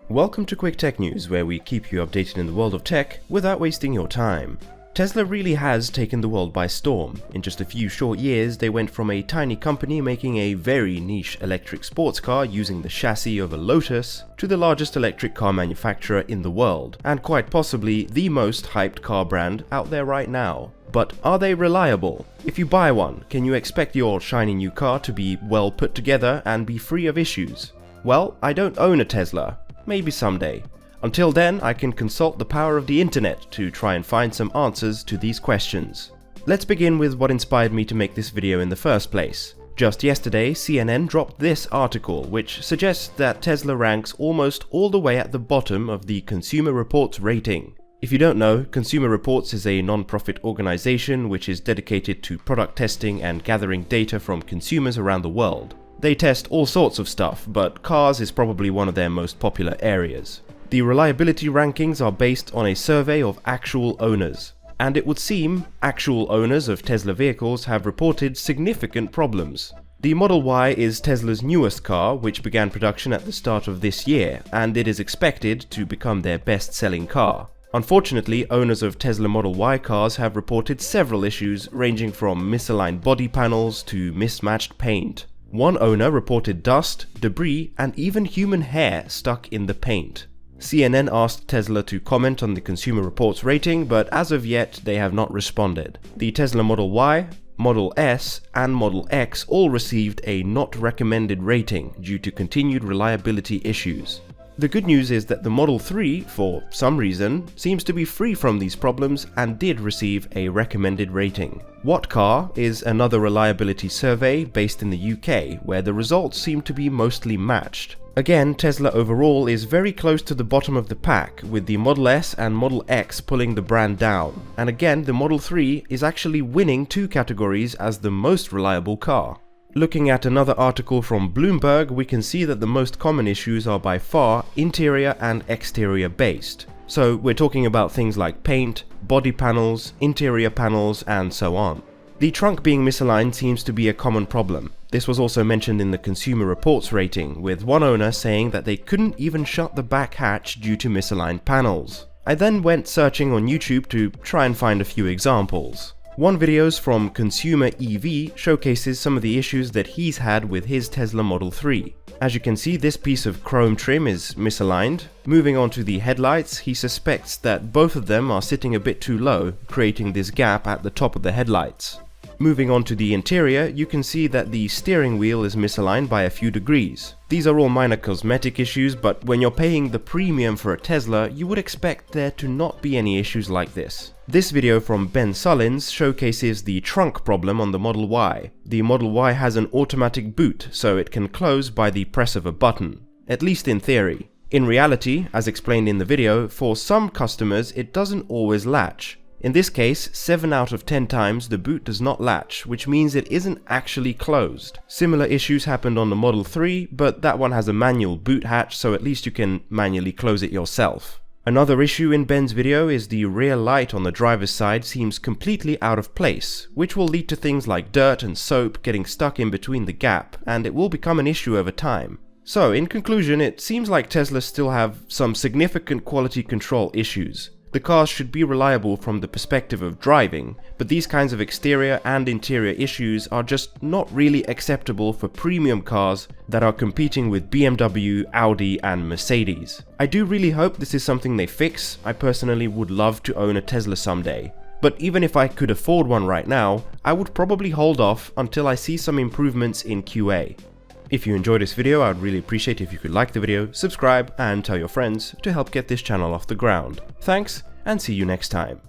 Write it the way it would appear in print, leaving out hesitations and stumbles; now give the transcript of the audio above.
Welcome to Quick Tech News, where we keep you updated in the world of tech without wasting your time. Tesla really has taken the world by storm. In just a few short years, they went from a tiny company making a very niche electric sports car using the chassis of a Lotus to the largest electric car manufacturer in the world, and quite possibly the most hyped car brand out there right now. But are they reliable? If you buy one, can you expect your shiny new car to be well put together and be free of issues? Well, I don't own a Tesla. Maybe someday. Until then, I can consult the power of the internet to try and find some answers to these questions. Let's begin with what inspired me to make this video in the first place. Just yesterday, CNN dropped this article, which suggests that Tesla ranks almost all the way at the bottom of the Consumer Reports rating. If you don't know, Consumer Reports is a non-profit organization which is dedicated to product testing and gathering data from consumers around the world. They test all sorts of stuff, but cars is probably one of their most popular areas. The reliability rankings are based on a survey of actual owners, and it would seem actual owners of Tesla vehicles have reported significant problems. The Model Y is Tesla's newest car, which began production at the start of this year, and it is expected to become their best-selling car. Unfortunately, owners of Tesla Model Y cars have reported several issues ranging from misaligned body panels to mismatched paint. One owner reported dust, debris, and even human hair stuck in the paint. CNN asked Tesla to comment on the Consumer Reports rating, but as of yet they have not responded. The Tesla Model Y, Model S, and Model X all received a not recommended rating due to continued reliability issues. The good news is that the Model 3, for some reason, seems to be free from these problems and did receive a recommended rating. What Car is another reliability survey based in the UK, where the results seem to be mostly matched. Again, Tesla overall is very close to the bottom of the pack, with the Model S and Model X pulling the brand down. And again, the Model 3 is actually winning two categories as the most reliable car. Looking at another article from Bloomberg, we can see that the most common issues are by far interior and exterior based. So we're talking about things like paint, body panels, interior panels, and so on. The trunk being misaligned seems to be a common problem. This was also mentioned in the Consumer Reports rating, with one owner saying that they couldn't even shut the back hatch due to misaligned panels. I then went searching on YouTube to try and find a few examples. One video from Consumer EV showcases some of the issues that he's had with his Tesla Model 3. As you can see, this piece of chrome trim is misaligned. Moving on to the headlights, he suspects that both of them are sitting a bit too low, creating this gap at the top of the headlights. Moving on to the interior, you can see that the steering wheel is misaligned by a few degrees. These are all minor cosmetic issues, but when you're paying the premium for a Tesla, you would expect there to not be any issues like this. This video from Ben Sullins showcases the trunk problem on the Model Y. The Model Y has an automatic boot, so it can close by the press of a button, at least in theory. In reality, as explained in the video, for some customers it doesn't always latch. In this case, 7 out of 10 times the boot does not latch, which means it isn't actually closed. Similar issues happened on the Model 3, but that one has a manual boot hatch, so at least you can manually close it yourself. Another issue in Ben's video is the rear light on the driver's side seems completely out of place, which will lead to things like dirt and soap getting stuck in between the gap, and it will become an issue over time. So, in conclusion, it seems like Tesla still have some significant quality control issues. The cars should be reliable from the perspective of driving, but these kinds of exterior and interior issues are just not really acceptable for premium cars that are competing with BMW, Audi, and Mercedes. I do really hope this is something they fix. I personally would love to own a Tesla someday. But even if I could afford one right now, I would probably hold off until I see some improvements in QA. If you enjoyed this video, I would really appreciate if you could like the video, subscribe, and tell your friends to help get this channel off the ground. Thanks, and see you next time.